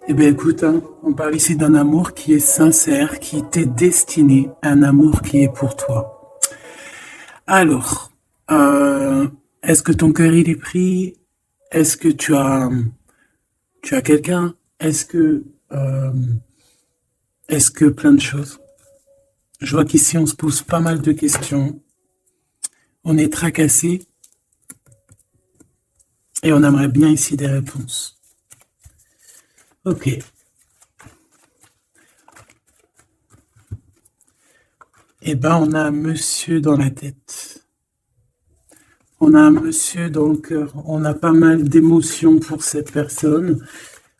Eh bien, écoute, hein, on parle ici d'un amour qui est sincère, qui t'est destiné, un amour qui est pour toi. Alors, est-ce que ton cœur il est pris? Est-ce que tu as quelqu'un? Euh, est-ce que plein de choses? Je vois qu'ici on se pose pas mal de questions. On est tracassé et on aimerait bien ici des réponses. Ok. Eh ben, on a un monsieur dans la tête. On a un monsieur dans le cœur. On a pas mal d'émotions pour cette personne.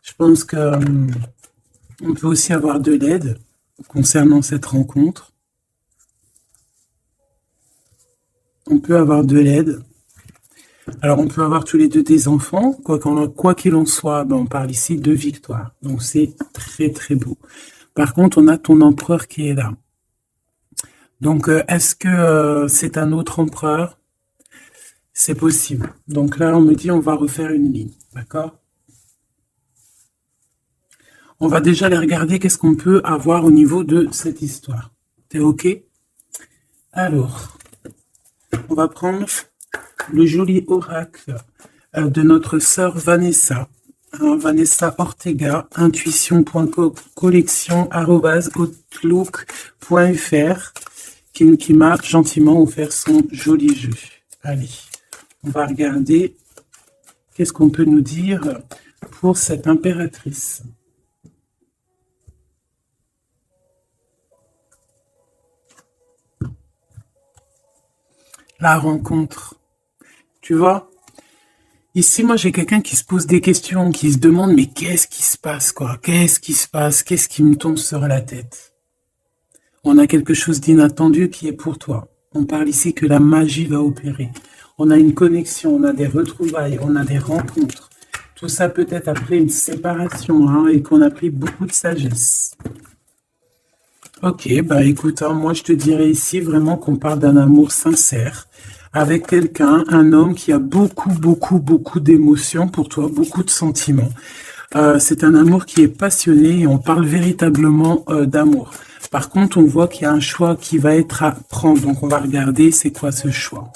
Je pense que on peut aussi avoir de l'aide concernant cette rencontre. On peut avoir de l'aide. Alors, on peut avoir tous les deux des enfants. Quoi qu'il en soit, ben, on parle ici de victoire. Donc, c'est très, très beau. Par contre, on a ton empereur qui est là. Donc, est-ce que c'est un autre empereur? C'est possible. Donc là, on me dit, on va refaire une ligne. D'accord? On va déjà aller regarder qu'est-ce qu'on peut avoir au niveau de cette histoire. T'es OK? Alors, on va prendre le joli oracle de notre sœur Vanessa. Vanessa Ortega, intuition.collection@outlook.fr qui m'a gentiment offert son joli jeu. Allez, on va regarder qu'est-ce qu'on peut nous dire pour cette impératrice. La rencontre. Tu vois? Ici, moi, j'ai quelqu'un qui se pose des questions, qui se demande, mais qu'est-ce qui se passe, quoi? Qu'est-ce qui se passe? Qu'est-ce qui me tombe sur la tête? On a quelque chose d'inattendu qui est pour toi. On parle ici que la magie va opérer. On a une connexion, on a des retrouvailles, on a des rencontres. Tout ça peut-être après une séparation, hein, et qu'on a pris beaucoup de sagesse. Ok, bah écoute, hein, moi je te dirais ici vraiment qu'on parle d'un amour sincère avec quelqu'un, un homme qui a beaucoup, beaucoup, beaucoup d'émotions pour toi, beaucoup de sentiments. C'est un amour qui est passionné et on parle véritablement d'amour. Par contre, on voit qu'il y a un choix qui va être à prendre. Donc, on va regarder c'est quoi ce choix.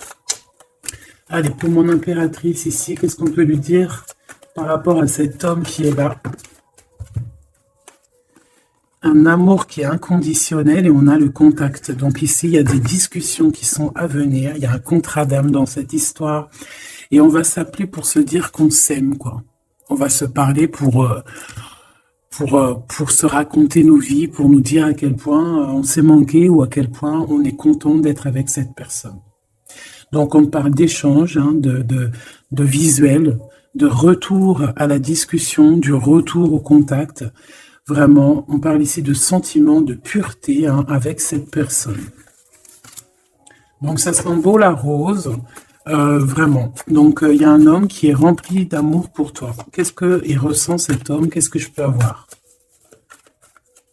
Allez, pour mon impératrice ici, qu'est-ce qu'on peut lui dire par rapport à cet homme qui est là? Un amour qui est inconditionnel et on a le contact. Donc ici, il y a des discussions qui sont à venir. Il y a un contrat d'âme dans cette histoire. Et on va s'appeler pour se dire qu'on s'aime, quoi. On va se parler pour se raconter nos vies, pour nous dire à quel point on s'est manqué ou à quel point on est content d'être avec cette personne. Donc on parle d'échange, hein, de visuel, de retour à la discussion, du retour au contact. Vraiment, on parle ici de sentiment, de pureté, hein, avec cette personne. Donc ça sent beau la rose, vraiment. Donc il y a un homme qui est rempli d'amour pour toi. Qu'est-ce qu'il ressent cet homme? Qu'est-ce que je peux avoir?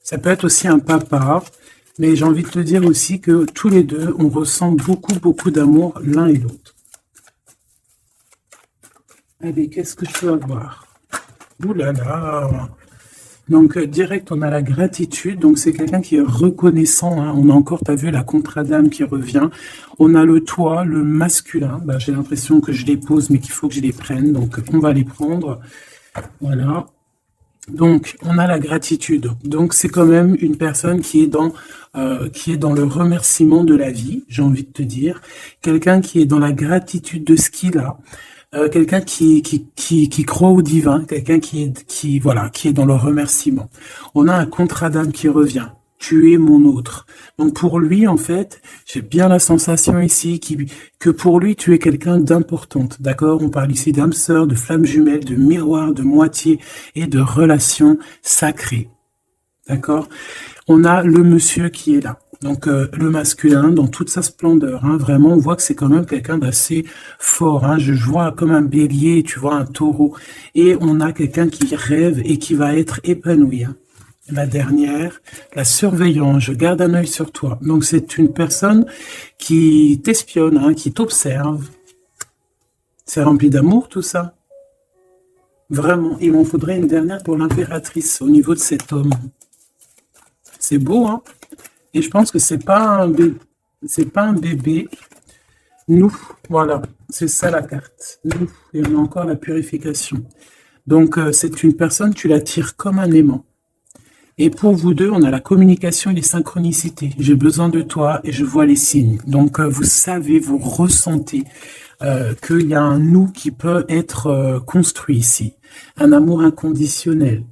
Ça peut être aussi un papa, mais j'ai envie de te dire aussi que tous les deux, on ressent beaucoup, beaucoup d'amour l'un et l'autre. Allez, qu'est-ce que je peux avoir? Ouh là là! Donc, direct, on a la gratitude. Donc, c'est quelqu'un qui est reconnaissant, hein. On a encore, tu as vu, la contrat d'âme qui revient. On a le toi, le masculin. Bah, j'ai l'impression que je les pose, mais qu'il faut que je les prenne. Donc, on va les prendre. Voilà. Donc, on a la gratitude. Donc, c'est quand même une personne qui est dans le remerciement de la vie, j'ai envie de te dire. Quelqu'un qui est dans la gratitude de ce qu'il a. Quelqu'un qui croit au divin, quelqu'un qui est dans le remerciement. On a un contrat d'âme qui revient. Tu es mon autre. Donc pour lui, en fait, j'ai bien la sensation ici que pour lui, tu es quelqu'un d'importante. D'accord? On parle ici d'âme sœur, de flamme jumelle, de miroir, de moitié et de relation sacrée. D'accord? On a le monsieur qui est là. Donc le masculin dans toute sa splendeur, hein, vraiment on voit que c'est quand même quelqu'un d'assez fort, hein, je vois comme un bélier, tu vois un taureau, et on a quelqu'un qui rêve et qui va être épanoui. Hein. La dernière, la surveillance, je garde un œil sur toi. Donc c'est une personne qui t'espionne, hein, qui t'observe. C'est rempli d'amour tout ça. Vraiment, il m'en faudrait une dernière pour l'impératrice au niveau de cet homme. C'est beau, hein? Et je pense que c'est pas un bébé. C'est pas un bébé. Nous, voilà, c'est ça la carte. Nous, et on a encore la purification. Donc, c'est une personne, tu l'attires comme un aimant. Et pour vous deux, on a la communication et les synchronicités. J'ai besoin de toi et je vois les signes. Donc, vous savez, vous ressentez qu'il y a un nous qui peut être construit ici. Un amour inconditionnel.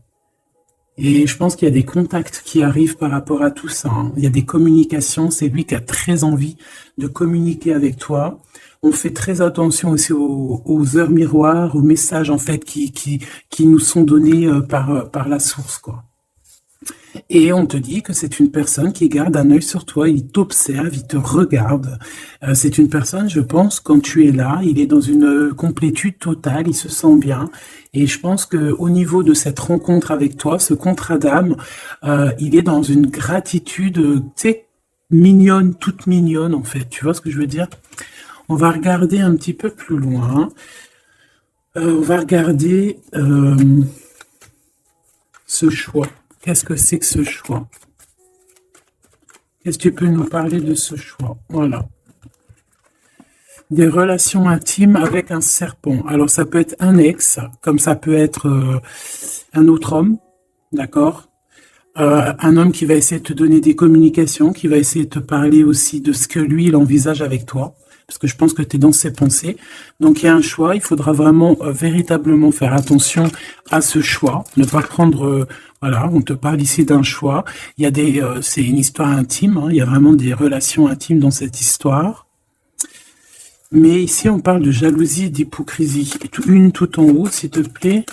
Et je pense qu'il y a des contacts qui arrivent par rapport à tout ça, hein. Il y a des communications. C'est lui qui a très envie de communiquer avec toi. On fait très attention aussi aux heures miroirs, aux messages en fait qui nous sont donnés par la source, quoi. Et on te dit que c'est une personne qui garde un œil sur toi, il t'observe, il te regarde. C'est une personne, je pense, quand tu es là, il est dans une complétude totale, il se sent bien. Et je pense que au niveau de cette rencontre avec toi, ce contrat d'âme, il est dans une gratitude, tu sais, mignonne, toute mignonne en fait. Tu vois ce que je veux dire? On va regarder un petit peu plus loin. On va regarder ce choix. Qu'est-ce que c'est que ce choix? Qu'est-ce que tu peux nous parler de ce choix? Voilà. Des relations intimes avec un serpent. Alors, ça peut être un ex, comme ça peut être un autre homme, d'accord? Un homme qui va essayer de te donner des communications, qui va essayer de te parler aussi de ce que lui, il envisage avec toi. Parce que je pense que tu es dans ses pensées. Donc, il y a un choix. Il faudra vraiment, véritablement faire attention à ce choix. Ne pas prendre... voilà, on te parle ici d'un choix. Il y a c'est une histoire intime. Hein, il y a vraiment des relations intimes dans cette histoire. Mais ici, on parle de jalousie et d'hypocrisie. Une tout en haut, s'il te plaît.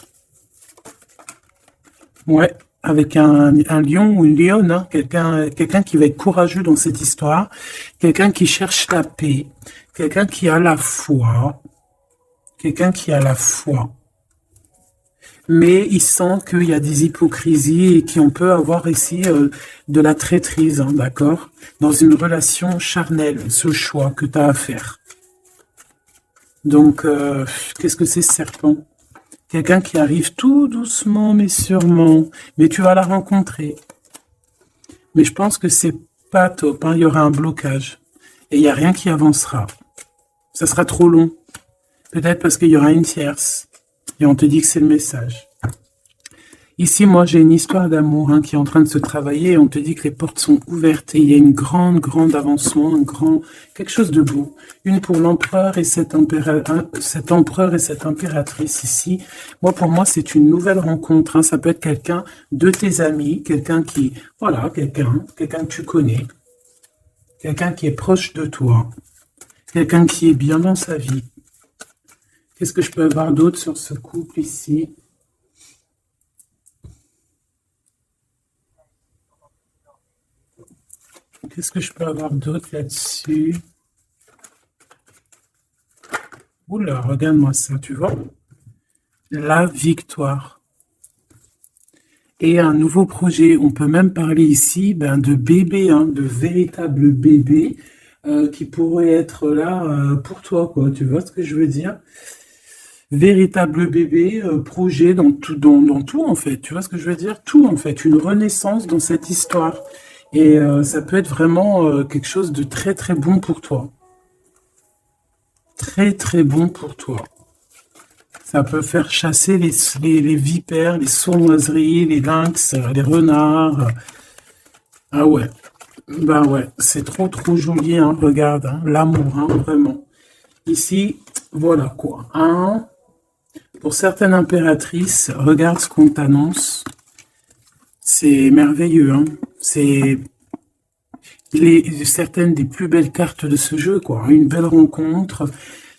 Ouais, avec un lion ou une lionne, hein, quelqu'un qui va être courageux dans cette histoire, quelqu'un qui cherche la paix, quelqu'un qui a la foi, quelqu'un qui a la foi. Mais il sent qu'il y a des hypocrisies et qu'on peut avoir ici de la traîtrise, hein, d'accord? Dans une relation charnelle, ce choix que tu as à faire. Donc, qu'est-ce que c'est ce serpent? Quelqu'un qui arrive tout doucement mais sûrement, mais tu vas la rencontrer. Mais je pense que c'est pas top, hein. Il y aura un blocage et il n'y a rien qui avancera. Ça sera trop long. Peut-être parce qu'il y aura une tierce et on te dit que c'est le message. Ici, moi, j'ai une histoire d'amour, hein, qui est en train de se travailler et on te dit que les portes sont ouvertes et il y a une grande avancement, quelque chose de beau. Une pour l'empereur et cet empereur et cette impératrice ici. Moi, pour moi, c'est une nouvelle rencontre, hein. Ça peut être quelqu'un de tes amis, quelqu'un que tu connais, quelqu'un qui est proche de toi, quelqu'un qui est bien dans sa vie. Qu'est-ce que je peux avoir d'autre sur ce couple ici? Qu'est-ce que je peux avoir d'autre là-dessus? Oula, regarde-moi ça, tu vois? La victoire. Et un nouveau projet. On peut même parler ici de bébé, hein, de véritable bébé qui pourrait être là pour toi, quoi. Tu vois ce que je veux dire? Véritable bébé, projet dans tout, en fait. Tu vois ce que je veux dire? Tout, en fait. Une renaissance dans cette histoire. Et ça peut être vraiment quelque chose de très, très bon pour toi. Très, très bon pour toi. Ça peut faire chasser les vipères, les sournoiseries, les lynx, les renards. Ah ouais. Bah ouais, c'est trop, trop joli, hein. Regarde, hein. L'amour, hein, vraiment. Ici, voilà quoi. Hein. Pour certaines impératrices, regarde ce qu'on t'annonce. C'est merveilleux, hein. C'est certaines des plus belles cartes de ce jeu, quoi. Une belle rencontre.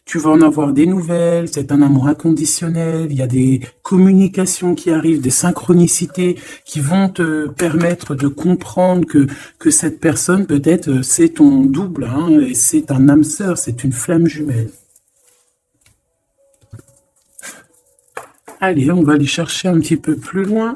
Tu vas en avoir des nouvelles, c'est un amour inconditionnel, il y a des communications qui arrivent, des synchronicités qui vont te permettre de comprendre que cette personne, peut-être, c'est ton double, hein, et c'est un âme sœur, c'est une flamme jumelle. Allez, on va aller chercher un petit peu plus loin.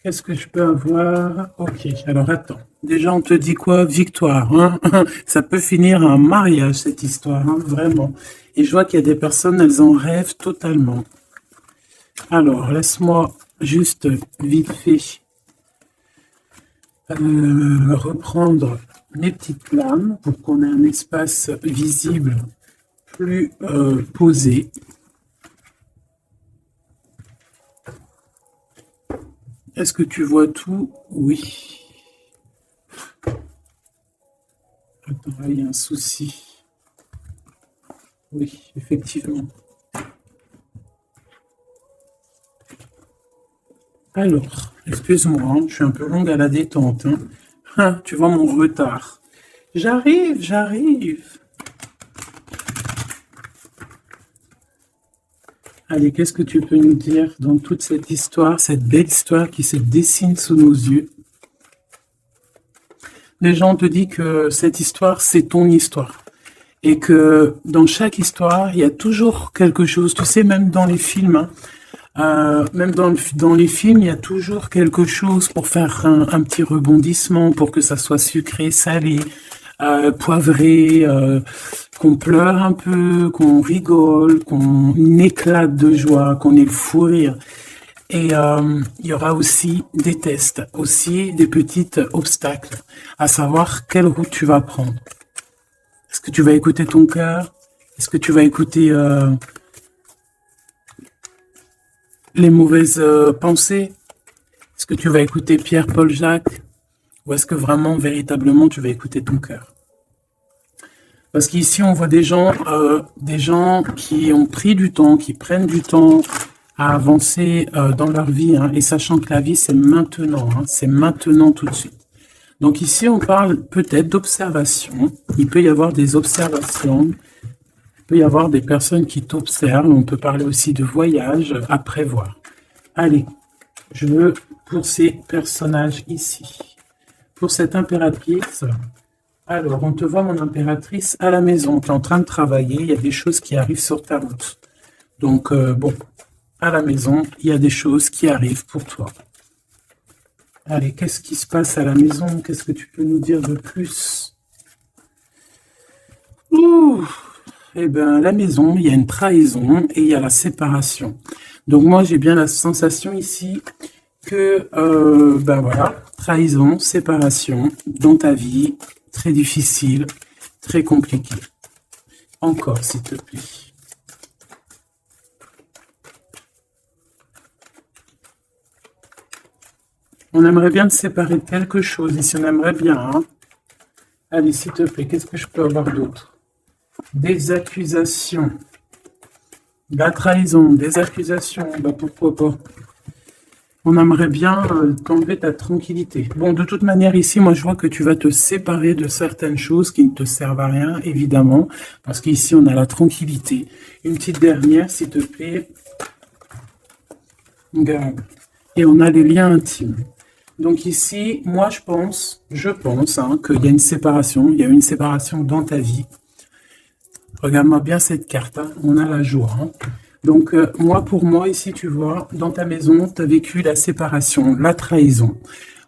Qu'est-ce que je peux avoir? Ok, alors attends. Déjà, on te dit quoi? Victoire, hein? Ça peut finir un mariage, cette histoire, hein, vraiment. Et je vois qu'il y a des personnes, elles en rêvent totalement. Alors, laisse-moi juste vite fait reprendre mes petites flammes pour qu'on ait un espace visible plus posé. Est-ce que tu vois tout? Oui. Attends, là, il y a un souci. Oui, effectivement. Alors, excuse-moi, hein, je suis un peu longue à la détente. Hein. Ah, tu vois mon retard. J'arrive, j'arrive. Allez, qu'est-ce que tu peux nous dire dans toute cette histoire, cette belle histoire qui se dessine sous nos yeux? Les gens te disent que cette histoire, c'est ton histoire. Et que dans chaque histoire, il y a toujours quelque chose. Tu sais, même dans les films, hein, même dans les films, il y a toujours quelque chose pour faire un petit rebondissement, pour que ça soit sucré, salé, poivré, qu'on pleure un peu, qu'on rigole, qu'on éclate de joie, qu'on ait le fou rire. Et il y aura aussi des tests, aussi des petits obstacles, à savoir quelle route tu vas prendre. Est-ce que tu vas écouter ton cœur? Est-ce que tu vas écouter les mauvaises pensées? Est-ce que tu vas écouter Pierre, Paul, Jacques? Ou est-ce que vraiment, véritablement, tu vas écouter ton cœur? Parce qu'ici, on voit des gens qui ont pris du temps, qui prennent du temps à avancer dans leur vie, hein, et sachant que la vie, c'est maintenant, hein, c'est maintenant tout de suite. Donc ici, on parle peut-être d'observation. Il peut y avoir des observations. Il peut y avoir des personnes qui t'observent. On peut parler aussi de voyage à prévoir. Allez, je veux pour ces personnages ici. Pour cette impératrice, alors on te voit mon impératrice à la maison. Tu es en train de travailler. Il y a des choses qui arrivent sur ta route. Donc bon, à la maison, il y a des choses qui arrivent pour toi. Allez, qu'est-ce qui se passe à la maison? Qu'est-ce que tu peux nous dire de plus? Ouh, eh bien, à la maison, il y a une trahison et il y a la séparation. Donc moi, j'ai bien la sensation ici que, ben voilà, trahison, séparation dans ta vie, très difficile, très compliqué. Encore, s'il te plaît. On aimerait bien te séparer de quelque chose, ici on aimerait bien. Hein. Allez, s'il te plaît, qu'est-ce que je peux avoir d'autre? Des accusations. La trahison, des accusations, bah pourquoi pas. On aimerait bien t'enlever ta tranquillité. Bon, de toute manière, ici, moi je vois que tu vas te séparer de certaines choses qui ne te servent à rien, évidemment, parce qu'ici on a la tranquillité. Une petite dernière, s'il te plaît. Regarde. Et on a les liens intimes. Donc ici, moi je pense hein, qu'il y a une séparation, il y a une séparation dans ta vie. Regarde-moi bien cette carte, hein, on a la joie. Hein. Donc pour moi, ici tu vois, dans ta maison, tu as vécu la séparation, la trahison.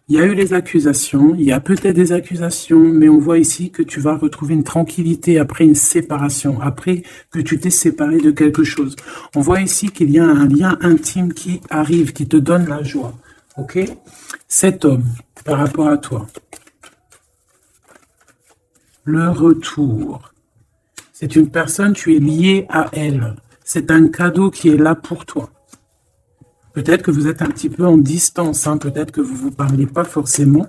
Il y a eu les accusations, il y a peut-être des accusations, mais on voit ici que tu vas retrouver une tranquillité après une séparation, après que tu t'es séparé de quelque chose. On voit ici qu'il y a un lien intime qui arrive, qui te donne la joie. Ok? Cet homme, par rapport à toi, le retour, c'est une personne, tu es lié à elle. C'est un cadeau qui est là pour toi. Peut-être que vous êtes un petit peu en distance, hein, peut-être que vous ne vous parlez pas forcément.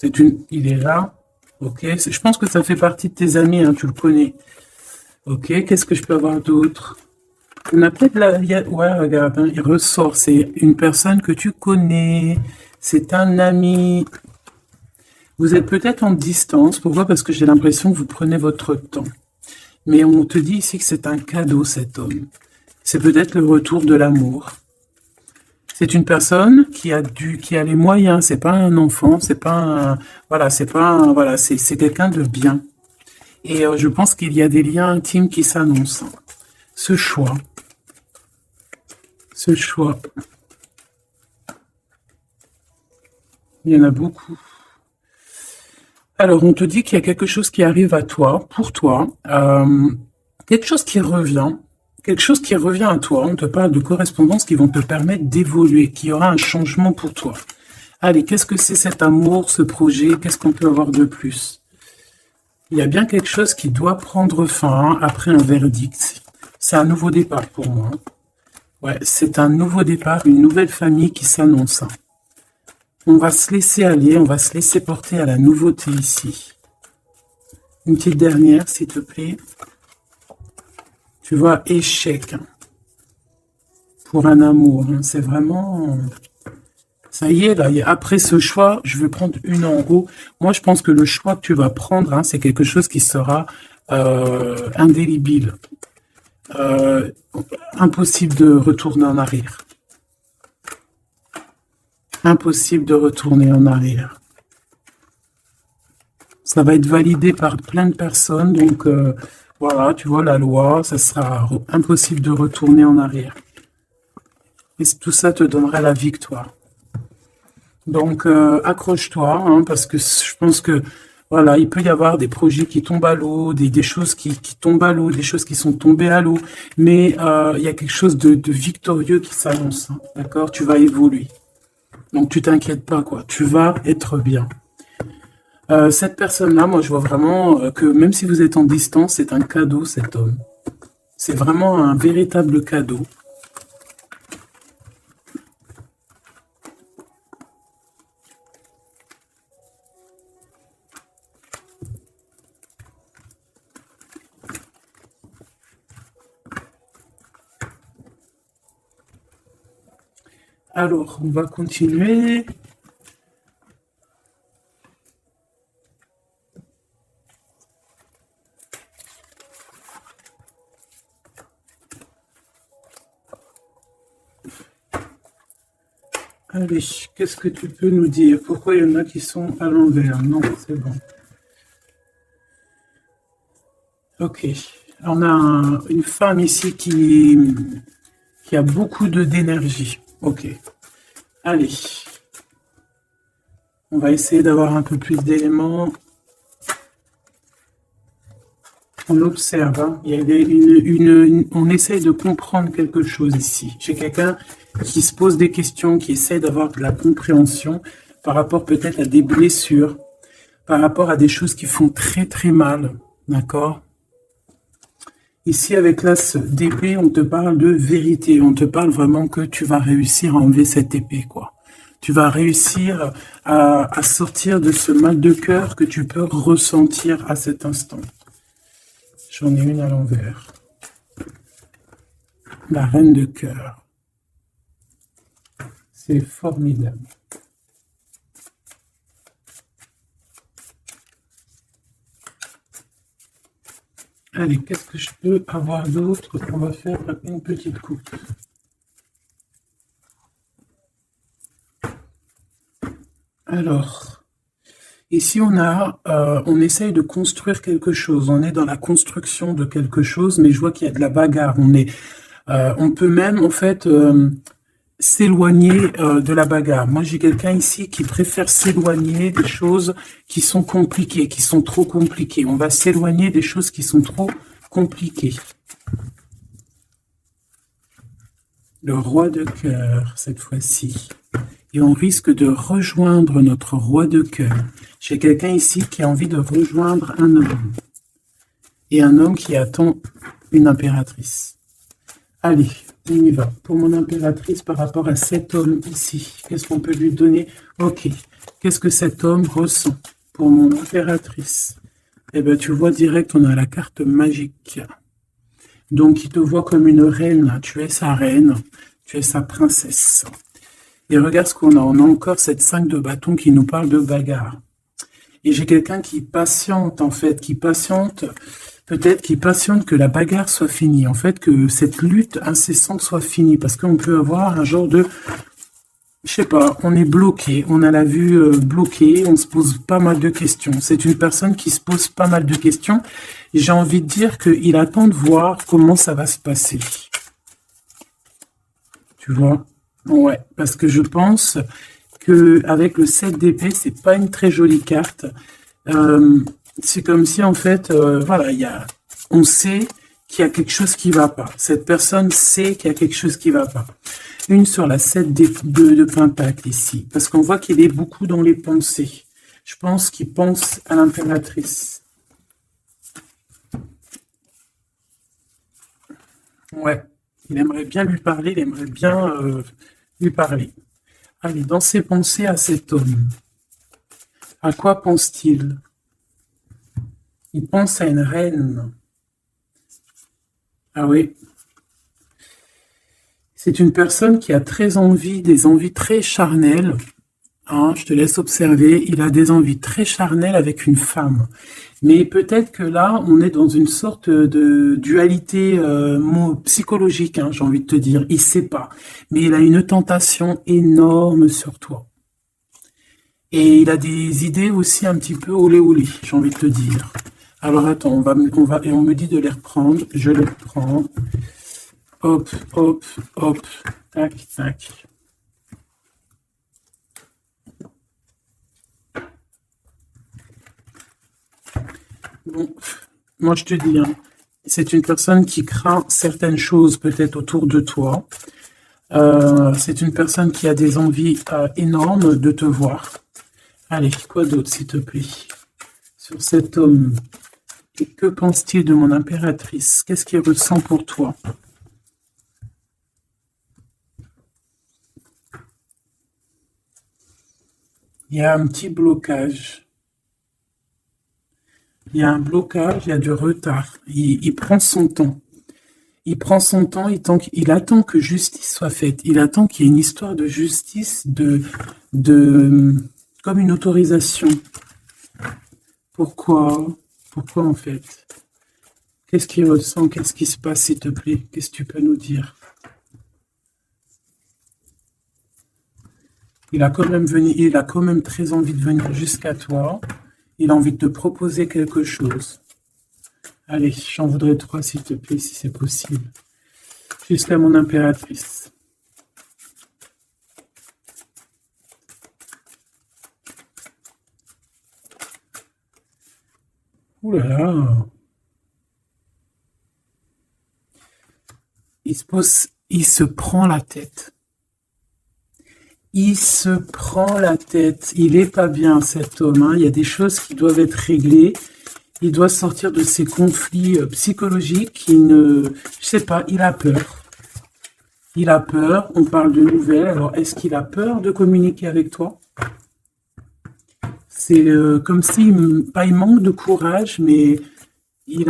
Il est là, ok. Je pense que ça fait partie de tes amis, hein, tu le connais. Ok, qu'est-ce que je peux avoir d'autre? On a peut-être ouais, regarde, hein, il ressort. C'est une personne que tu connais. C'est un ami. Vous êtes peut-être en distance. Pourquoi? Parce que j'ai l'impression que vous prenez votre temps. Mais on te dit ici que c'est un cadeau, cet homme. C'est peut-être le retour de l'amour. C'est une personne qui a les moyens. C'est pas un enfant. C'est pas un, voilà, c'est pas un, voilà, c'est quelqu'un de bien. Et je pense qu'il y a des liens intimes qui s'annoncent. Ce choix. Il y en a beaucoup. Alors, on te dit qu'il y a quelque chose qui arrive à toi, pour toi, quelque chose qui revient. Quelque chose qui revient à toi. On te parle de correspondances qui vont te permettre d'évoluer, qu'il y aura un changement pour toi. Allez, qu'est-ce que c'est cet amour, ce projet? Qu'est-ce qu'on peut avoir de plus? Il y a bien quelque chose qui doit prendre fin après un verdict. C'est un nouveau départ pour moi. Ouais, c'est un nouveau départ, une nouvelle famille qui s'annonce. On va se laisser aller, on va se laisser porter à la nouveauté ici. Une petite dernière, s'il te plaît. Tu vois, échec. Pour un amour, hein. C'est vraiment... Ça y est, là, après ce choix, je vais prendre une en haut. Moi, je pense que le choix que tu vas prendre, hein, c'est quelque chose qui sera indélébile. Impossible de retourner en arrière. Impossible de retourner en arrière. Ça va être validé par plein de personnes, donc voilà, tu vois, la loi, ça sera impossible de retourner en arrière. Et tout ça te donnera la victoire. Donc, accroche-toi, hein, parce que je pense que, voilà, il peut y avoir des projets qui tombent à l'eau, des choses qui tombent à l'eau, des choses qui sont tombées à l'eau, mais il y a quelque chose de victorieux qui s'annonce, hein, d'accord? Tu vas évoluer. Donc, tu t'inquiètes pas, quoi. Tu vas être bien. Cette personne-là, moi, je vois vraiment que même si vous êtes en distance, c'est un cadeau, cet homme. C'est vraiment un véritable cadeau. Alors, on va continuer. Allez, qu'est-ce que tu peux nous dire? Pourquoi il y en a qui sont à l'envers? Non, c'est bon. Ok. On a une femme ici qui a beaucoup d'énergie. Ok. Allez. On va essayer d'avoir un peu plus d'éléments. On observe, hein. Il y a on essaye de comprendre quelque chose ici. J'ai quelqu'un qui se pose des questions, qui essaie d'avoir de la compréhension par rapport peut-être à des blessures, par rapport à des choses qui font très très mal, d'accord? Ici, avec l'as d'épée, on te parle de vérité, on te parle vraiment que tu vas réussir à enlever cette épée, quoi. Tu vas réussir à sortir de ce mal de cœur que tu peux ressentir à cet instant. J'en ai une à l'envers. La reine de cœur. C'est formidable. Allez, qu'est-ce que je peux avoir d'autre? On va faire une petite coupe. Alors, ici on essaye de construire quelque chose. On est dans la construction de quelque chose, mais je vois qu'il y a de la bagarre. On peut même en fait s'éloigner de la bagarre. Moi, j'ai quelqu'un ici qui préfère s'éloigner des choses qui sont compliquées, qui sont trop compliquées. On va s'éloigner des choses qui sont trop compliquées. Le roi de cœur, cette fois-ci. Et on risque de rejoindre notre roi de cœur. J'ai quelqu'un ici qui a envie de rejoindre un homme. Et un homme qui attend une impératrice. Allez, on y va. Pour mon impératrice, par rapport à cet homme ici, qu'est-ce qu'on peut lui donner? Ok. Qu'est-ce que cet homme ressent pour mon impératrice? Eh bien, tu vois direct, on a la carte magique. Donc, il te voit comme une reine. Tu es sa reine. Tu es sa princesse. Et regarde ce qu'on a. On a encore cette 5 de bâton qui nous parle de bagarre. Et j'ai quelqu'un qui patiente, en fait, qui patiente... Peut-être qu'il patiente que la bagarre soit finie, en fait, que cette lutte incessante soit finie, parce qu'on peut avoir un genre de, je sais pas, on est bloqué, on a la vue bloquée, on se pose pas mal de questions. C'est une personne qui se pose pas mal de questions, et j'ai envie de dire qu'il attend de voir comment ça va se passer. Tu vois? Ouais, parce que je pense que avec le 7 d'épée, c'est pas une très jolie carte. C'est comme si, en fait, voilà, on sait qu'il y a quelque chose qui va pas. Cette personne sait qu'il y a quelque chose qui va pas. Une sur la 7 de Pentacle ici, parce qu'on voit qu'il est beaucoup dans les pensées. Je pense qu'il pense à l'impératrice. Ouais, il aimerait bien lui parler, il aimerait bien lui parler. Allez, dans ses pensées à cet homme, à quoi pense-t-il? Il pense à une reine. Ah oui. C'est une personne qui a très envie, des envies très charnelles. Hein, je te laisse observer. Il a des envies très charnelles avec une femme. Mais peut-être que là, on est dans une sorte de dualité psychologique, hein, j'ai envie de te dire. Il sait pas. Mais il a une tentation énorme sur toi. Et il a des idées aussi un petit peu olé olé, j'ai envie de te dire. Alors attends, et on me dit de les reprendre. Je les reprends. Hop, hop, hop. Tac, tac. Bon, moi je te dis, hein, c'est une personne qui craint certaines choses peut-être autour de toi. C'est une personne qui a des envies énormes de te voir. Allez, quoi d'autre s'il te plaît? Sur cet homme, et que pense-t-il de mon impératrice? Qu'est-ce qu'il ressent pour toi? Il y a un petit blocage. Il y a un blocage, il y a du retard. Il prend son temps. Il prend son temps, il attend que justice soit faite. Il attend qu'il y ait une histoire de justice, comme une autorisation. Pourquoi? Pourquoi en fait? Qu'est-ce qu'il ressent? Qu'est-ce qui se passe, s'il te plaît? Qu'est-ce que tu peux nous dire? Il a quand même très envie de venir jusqu'à toi. Il a envie de te proposer quelque chose. Allez, j'en voudrais 3, s'il te plaît, si c'est possible. Jusqu'à mon impératrice. Ouh là là. Il se prend la tête. Il se prend la tête. Il est pas bien, cet homme, hein. Il y a des choses qui doivent être réglées. Il doit sortir de ces conflits psychologiques. Je sais pas, il a peur. Il a peur. On parle de nouvelles. Alors, est-ce qu'il a peur de communiquer avec toi? C'est comme s'il pas il manque de courage, mais il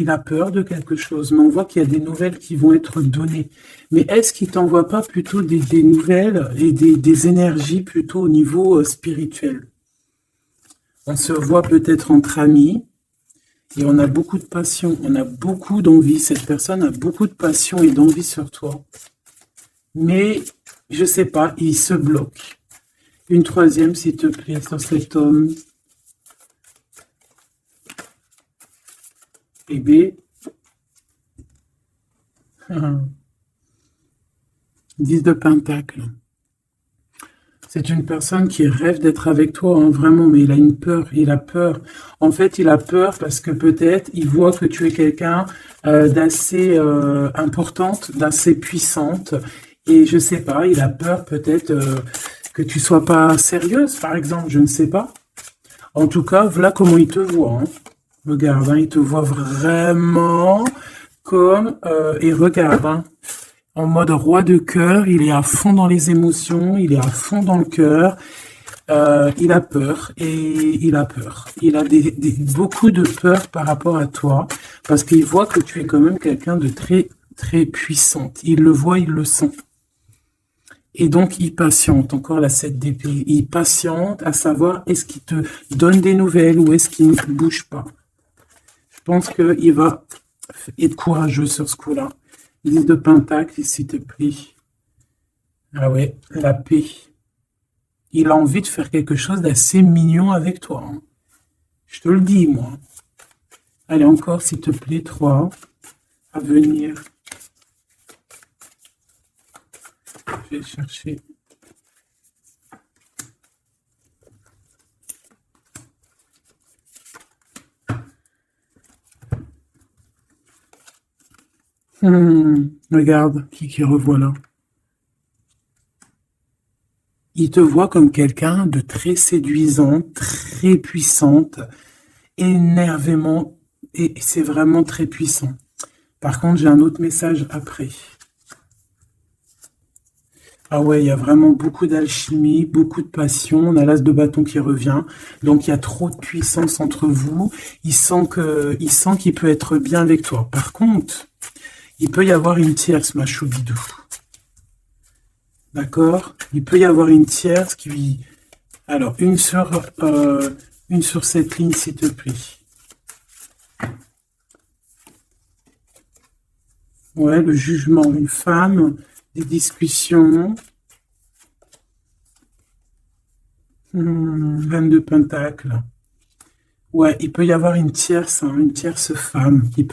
a peur de quelque chose. Mais on voit qu'il y a des nouvelles qui vont être données. Mais est-ce qu'il t'envoie pas plutôt des nouvelles et des énergies plutôt au niveau spirituel? On se voit peut-être entre amis et on a beaucoup de passion, on a beaucoup d'envie. Cette personne a beaucoup de passion et d'envie sur toi. Mais, je sais pas, il se bloque. Une 3e, s'il te plaît, sur cet homme. Bébé. 10 de Pentacle. C'est une personne qui rêve d'être avec toi, hein, vraiment, mais il a une peur, il a peur. En fait, il a peur parce que peut-être il voit que tu es quelqu'un d'assez importante, d'assez puissante. Et je sais pas, il a peur peut-être que tu sois pas sérieuse, par exemple, je ne sais pas. En tout cas, voilà comment il te voit. Hein. Regarde, hein, il te voit vraiment comme... et regarde, hein, en mode roi de cœur, il est à fond dans les émotions, il est à fond dans le cœur. Il a peur et il a peur. Il a beaucoup de peur par rapport à toi parce qu'il voit que tu es quand même quelqu'un de très, très puissante. Il le voit, il le sent. Et donc, il patiente, encore la 7 d'épée. Il patiente à savoir est-ce qu'il te donne des nouvelles ou est-ce qu'il ne bouge pas. Je pense qu'il va être courageux sur ce coup-là. 10 de Pentacle, s'il te plaît. Ah ouais, la paix. Il a envie de faire quelque chose d'assez mignon avec toi. Hein. Je te le dis, moi. Allez, encore, s'il te plaît, 3 à venir. Je vais chercher. Regarde, qui revoit là. Il te voit comme quelqu'un de très séduisant, très puissante, énervément, et c'est vraiment très puissant. Par contre, j'ai un autre message après. Ah ouais, il y a vraiment beaucoup d'alchimie, beaucoup de passion. On a l'as de bâton qui revient. Donc, il y a trop de puissance entre vous. Il sent qu'il peut être bien avec toi. Par contre, il peut y avoir une tierce, ma choubidou. D'accord? Il peut y avoir une tierce qui... Alors, une sur cette ligne, s'il te plaît. Ouais, le jugement, une femme, des discussions. 22 pentacles. Ouais, il peut y avoir une tierce femme. Il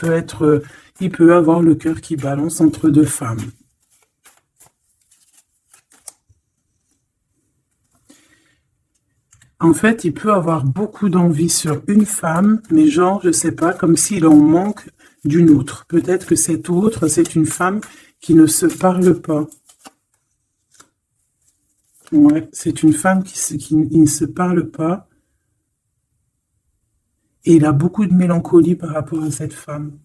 peut avoir le cœur qui balance entre deux femmes. En fait, il peut avoir beaucoup d'envie sur une femme, mais genre, je sais pas, comme s'il en manque d'une autre. Peut-être que cette autre, c'est une femme qui ne se parle pas. Ouais, c'est une femme qui ne se parle pas. Et il a beaucoup de mélancolie par rapport à cette femme.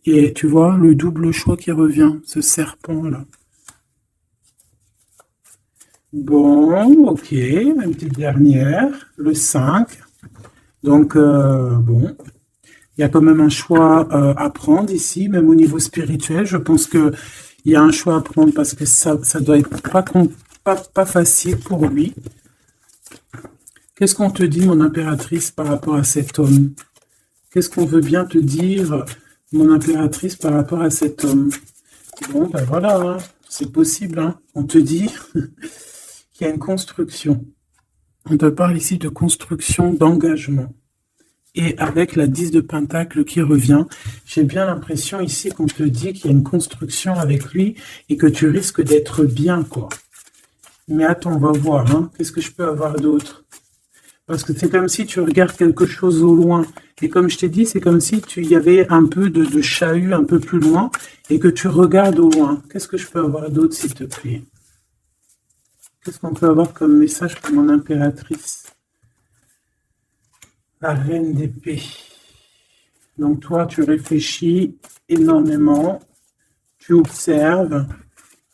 Et tu vois, le double choix qui revient, ce serpent-là. Bon, ok, une petite dernière, le 5. Donc, bon, il y a quand même un choix à prendre ici, même au niveau spirituel. Je pense qu'il y a un choix à prendre parce que ça doit être pas facile pour lui. Qu'est-ce qu'on te dit, mon impératrice, par rapport à cet homme? Qu'est-ce qu'on veut bien te dire, mon impératrice, par rapport à cet homme? Bon, ben voilà, hein, c'est possible. Hein. On te dit qu'il y a une construction. On te parle ici de construction, d'engagement. Et avec la 10 de Pentacle qui revient, j'ai bien l'impression ici qu'on te dit qu'il y a une construction avec lui et que tu risques d'être bien, quoi. Mais attends, on va voir. Hein. Qu'est-ce que je peux avoir d'autre? Parce que c'est comme si tu regardes quelque chose au loin. Et comme je t'ai dit, c'est comme si il y avait un peu de chahut un peu plus loin et que tu regardes au loin. Qu'est-ce que je peux avoir d'autre, s'il te plaît? Qu'est-ce qu'on peut avoir comme message pour mon impératrice? La reine d'épée. Donc toi, tu réfléchis énormément. Tu observes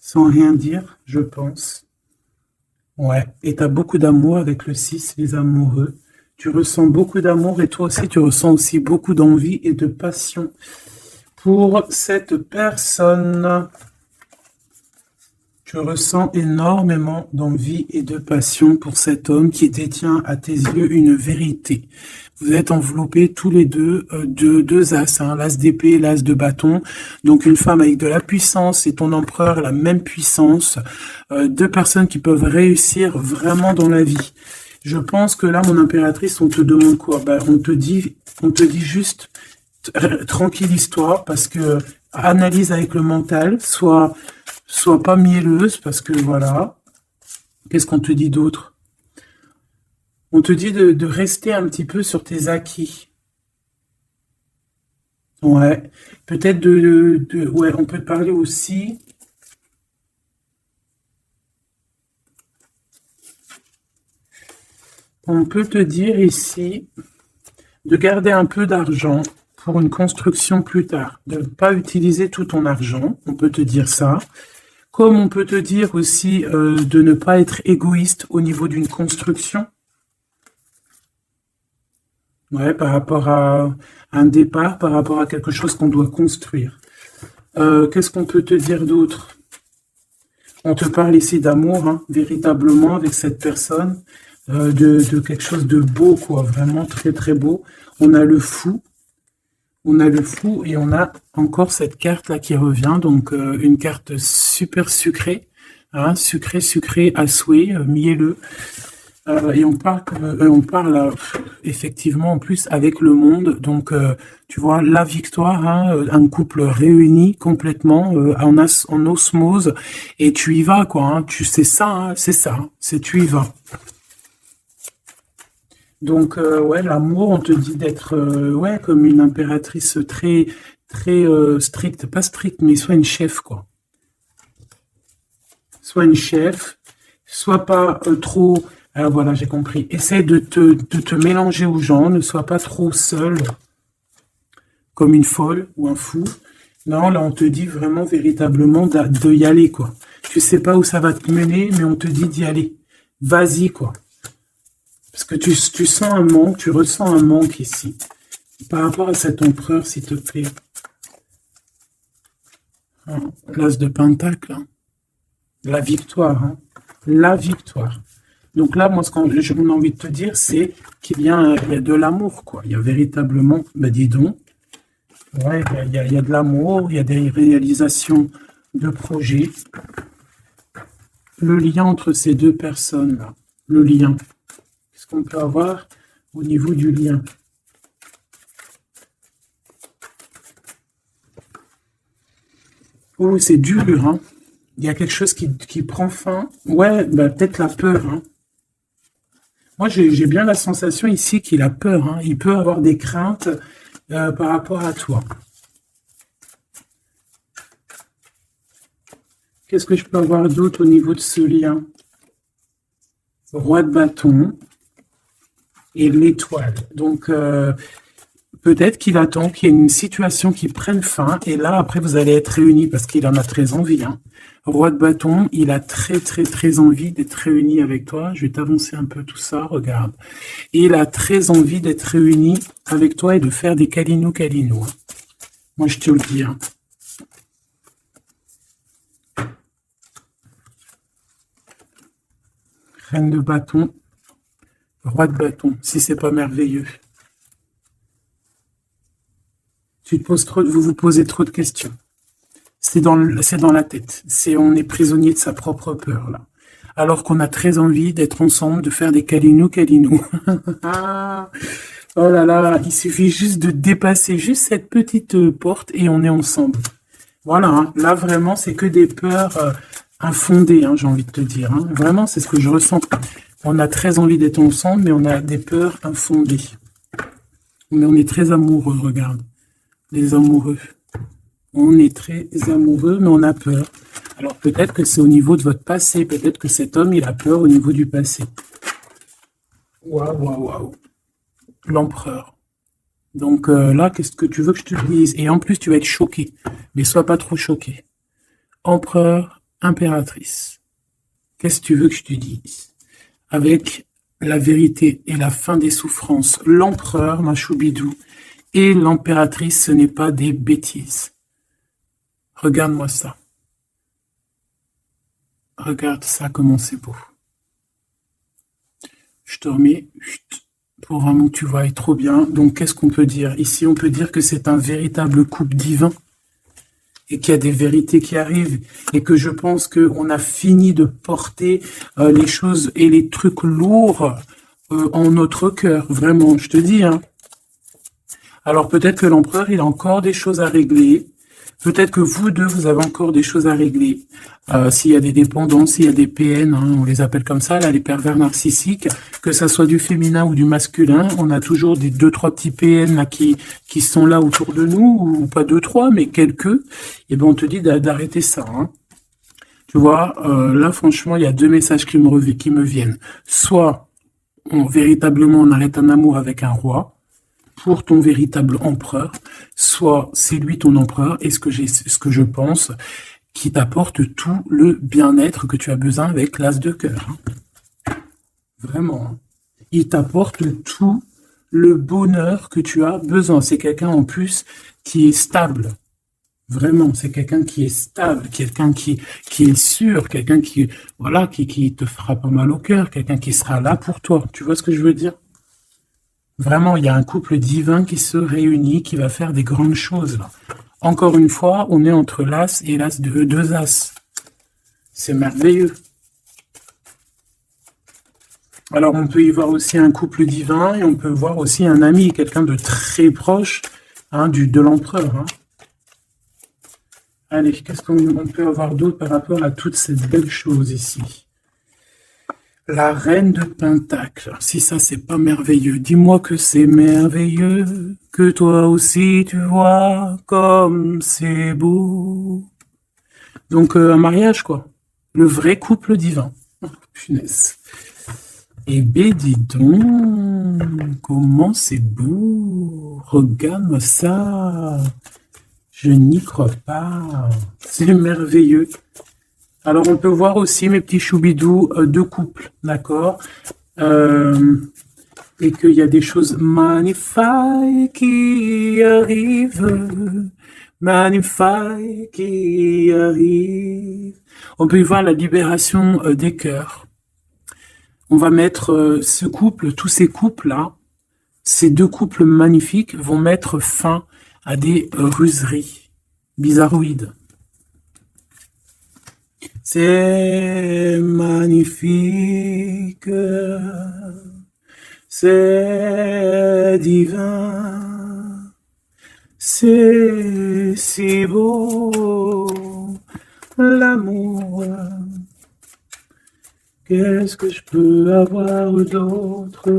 sans rien dire, je pense. Ouais, et tu as beaucoup d'amour avec le 6, les amoureux. Tu ressens beaucoup d'amour et toi aussi, tu ressens aussi beaucoup d'envie et de passion pour cette personne. Tu ressens énormément d'envie et de passion pour cet homme qui détient à tes yeux une vérité. Vous êtes enveloppés tous les deux de deux as, hein, l'as d'épée et l'as de bâton. Donc une femme avec de la puissance et ton empereur, la même puissance. Deux personnes qui peuvent réussir vraiment dans la vie. Je pense que là, mon impératrice, on te demande quoi? Ben, on te dit juste tranquillise-toi parce que analyse avec le mental, sois pas mielleuse, parce que voilà. Qu'est-ce qu'on te dit d'autre? On te dit de rester un petit peu sur tes acquis. Ouais. Peut-être ouais, on peut te parler aussi. On peut te dire ici de garder un peu d'argent pour une construction plus tard. De ne pas utiliser tout ton argent. On peut te dire ça. Comme on peut te dire aussi de ne pas être égoïste au niveau d'une construction. Ouais, par rapport à un départ, par rapport à quelque chose qu'on doit construire. Qu'est-ce qu'on peut te dire d'autre? On te parle ici d'amour, hein, véritablement, avec cette personne, de quelque chose de beau, quoi, vraiment très très beau. On a le fou. On a le fou et on a encore cette carte-là qui revient, donc une carte super sucrée, hein, sucrée à souhait, mielleux. Et on parle effectivement en plus avec le monde, donc tu vois la victoire, hein, un couple réuni complètement en osmose, et tu y vas, quoi, hein, c'est ça, hein, c'est tu y vas. Donc, ouais, l'amour, on te dit d'être ouais, comme une impératrice très, très stricte, pas stricte, mais soit une chef, quoi. Soit une chef, soit pas trop... Ah, voilà, j'ai compris. Essaie de te mélanger aux gens, ne sois pas trop seul, comme une folle ou un fou. Non, là, on te dit vraiment, véritablement, de y aller, quoi. Tu sais pas où ça va te mener, mais on te dit d'y aller. Vas-y, quoi. Parce que tu sens un manque, tu ressens un manque ici. Par rapport à cet empereur, s'il te plaît. Hein, l'as de Pentacle. Hein. La victoire. Hein. La victoire. Donc là, moi, ce que j'ai envie de te dire, c'est qu'il y a de l'amour, quoi. Il y a véritablement, ben dis donc, ouais, il y a de l'amour, il y a des réalisations de projets. Le lien entre ces deux personnes-là, le lien. Qu'est-ce qu'on peut avoir au niveau du lien? Oh, c'est dur, hein. Il y a quelque chose qui prend fin. Ouais, bah, peut-être la peur, hein. Moi, j'ai bien la sensation ici qu'il a peur, hein. Il peut avoir des craintes par rapport à toi. Qu'est-ce que je peux avoir d'autre au niveau de ce lien? Roi de bâton et l'étoile. Donc, peut-être qu'il attend qu'il y ait une situation qui prenne fin, et là, après, vous allez être réunis, parce qu'il en a très envie. Hein. Roi de bâton, il a très envie d'être réuni avec toi. Je vais t'avancer un peu tout ça, regarde. Et il a très envie d'être réuni avec toi et de faire des câlinos. Hein. Moi, je te le dis. Hein. Reine de bâton, roi de bâton, si c'est pas merveilleux. Vous vous posez trop de questions. C'est dans la tête. On est prisonnier de sa propre peur, là. Alors qu'on a très envie d'être ensemble, de faire des câlinos. Oh là là, il suffit juste de dépasser juste cette petite porte et on est ensemble. Voilà, hein. Là vraiment, c'est que des peurs infondées, hein, j'ai envie de te dire. Hein. Vraiment, c'est ce que je ressens. On a très envie d'être ensemble, mais on a des peurs infondées. Mais on est très amoureux, regarde. Les amoureux. On est très amoureux, mais on a peur. Alors peut-être que c'est au niveau de votre passé. Peut-être que cet homme, il a peur au niveau du passé. Waouh. L'empereur. Donc là, qu'est-ce que tu veux que je te dise? Et en plus, tu vas être choqué. Mais sois pas trop choqué. Empereur, impératrice. Qu'est-ce que tu veux que je te dise? Avec la vérité et la fin des souffrances. L'empereur, ma choubidou, et l'impératrice, ce n'est pas des bêtises. Regarde-moi ça. Regarde ça, comment c'est beau. Je te remets pour vraiment que tu vois trop bien. Donc, qu'est-ce qu'on peut dire? Ici, on peut dire que c'est un véritable couple divin et qu'il y a des vérités qui arrivent et que je pense qu'on a fini de porter les choses et les trucs lourds en notre cœur. Vraiment, je te dis, hein. Alors peut-être que l'empereur, il a encore des choses à régler. Peut-être que vous deux, vous avez encore des choses à régler. S'il y a des dépendances, s'il y a des PN, hein, on les appelle comme ça, là, les pervers narcissiques, que ça soit du féminin ou du masculin, on a toujours des 2-3 petits PN là, qui sont là autour de nous, ou pas 2-3, mais quelques. Et ben on te dit d'arrêter ça. Hein. Tu vois, là franchement, il y a 2 messages qui me viennent. Soit, véritablement, on arrête un amour avec un roi, pour ton véritable empereur, soit c'est lui ton empereur, et ce que je pense, qui t'apporte tout le bien-être que tu as besoin avec l'as de cœur. Hein. Vraiment. Hein. Il t'apporte tout le bonheur que tu as besoin. C'est quelqu'un en plus qui est stable. Vraiment, c'est quelqu'un qui est stable, quelqu'un qui est sûr, quelqu'un qui te fera pas mal au cœur, quelqu'un qui sera là pour toi. Tu vois ce que je veux dire? Vraiment, il y a un couple divin qui se réunit, qui va faire des grandes choses. Là. Encore une fois, on est entre l'as et l'as de 2 as. C'est merveilleux. Alors, on peut y voir aussi un couple divin et on peut voir aussi un ami, quelqu'un de très proche hein, de l'empereur. Hein. Allez, qu'est-ce qu'on peut avoir d'autre par rapport à toutes ces belles choses ici? La reine de Pentacle. Si ça, c'est pas merveilleux, dis-moi que c'est merveilleux, que toi aussi tu vois comme c'est beau. Donc, un mariage, quoi. Le vrai couple divin. Oh, punaise. Eh ben, dis donc, comment c'est beau. Regarde-moi ça. Je n'y crois pas. C'est merveilleux. Alors, on peut voir aussi, mes petits choubidous, deux couples, d'accord, et qu'il y a des choses magnifiques qui arrivent, magnifiques qui arrivent. On peut y voir la libération des cœurs. On va mettre ce couple, tous ces couples-là, ces deux couples magnifiques vont mettre fin à des ruseries bizarroïdes. C'est magnifique, c'est divin, c'est si beau, l'amour. Qu'est-ce que je peux avoir d'autre?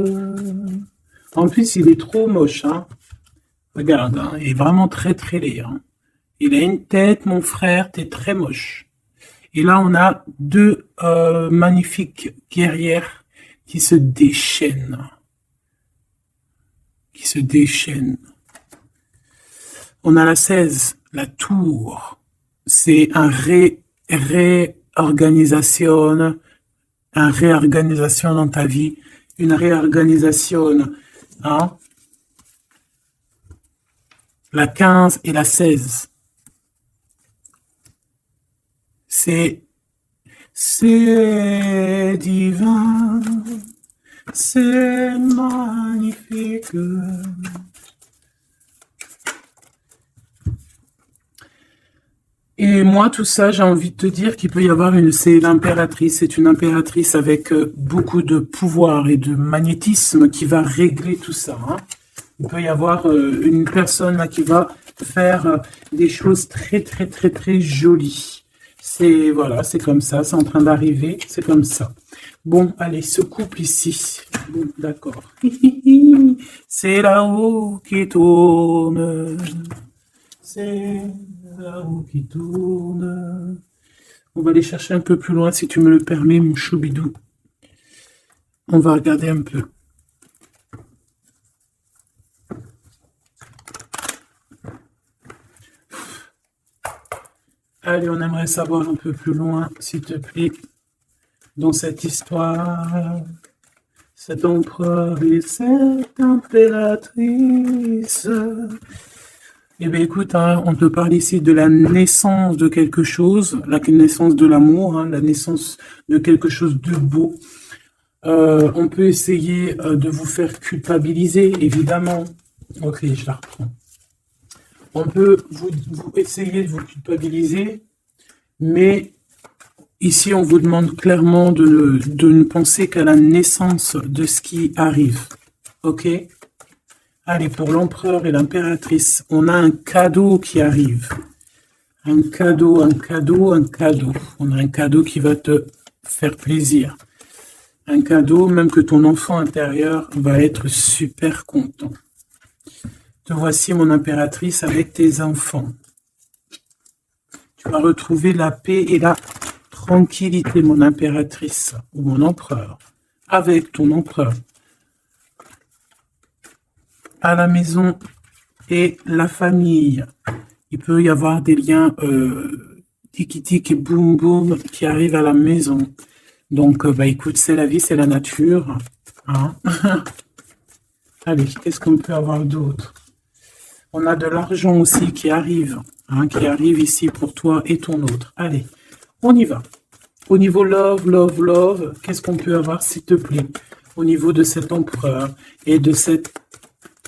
En plus, il est trop moche, hein. Regarde, hein, il est vraiment très très laid. Hein. Il a une tête, mon frère, t'es très moche. Et là, on a deux magnifiques guerrières qui se déchaînent. Qui se déchaînent. On a la 16, la tour. C'est un réorganisation dans ta vie. Une réorganisation. Hein? La 15 et la 16. C'est divin, c'est magnifique. Et moi, tout ça, j'ai envie de te dire qu'il peut y avoir c'est l'impératrice, c'est une impératrice avec beaucoup de pouvoir et de magnétisme qui va régler tout ça. Hein. Il peut y avoir une personne là, qui va faire des choses très, très, très, très jolies. Voilà, c'est comme ça, c'est en train d'arriver, c'est comme ça. Bon, allez, ce couple ici. Bon, d'accord. C'est là-haut qui tourne. C'est là-haut qui tourne. On va aller chercher un peu plus loin, si tu me le permets, mon choubidou. On va regarder un peu. Allez, on aimerait savoir un peu plus loin, s'il te plaît, dans cette histoire. Cet empereur et cette impératrice. Eh bien, écoute, hein, on te parle ici de la naissance de quelque chose, la naissance de l'amour, hein, la naissance de quelque chose de beau. On peut essayer de vous faire culpabiliser, évidemment. Ok, je la reprends. On peut vous essayer de vous culpabiliser, mais ici, on vous demande clairement de ne penser qu'à la naissance de ce qui arrive. Ok? Allez, pour l'empereur et l'impératrice, on a un cadeau qui arrive. Un cadeau, un cadeau, un cadeau. On a un cadeau qui va te faire plaisir. Un cadeau, même que ton enfant intérieur va être super content. Te voici, mon impératrice, avec tes enfants. Tu vas retrouver la paix et la tranquillité, mon impératrice, ou mon empereur, avec ton empereur. À la maison et la famille. Il peut y avoir des liens tiki-tiki et boum-boum qui arrivent à la maison. Donc, écoute, c'est la vie, c'est la nature. Hein. Allez, qu'est-ce qu'on peut avoir d'autre? On a de l'argent aussi qui arrive, hein, qui arrive ici pour toi et ton autre. Allez, on y va. Au niveau love, love, love, qu'est-ce qu'on peut avoir, s'il te plaît, au niveau de cet empereur et de cette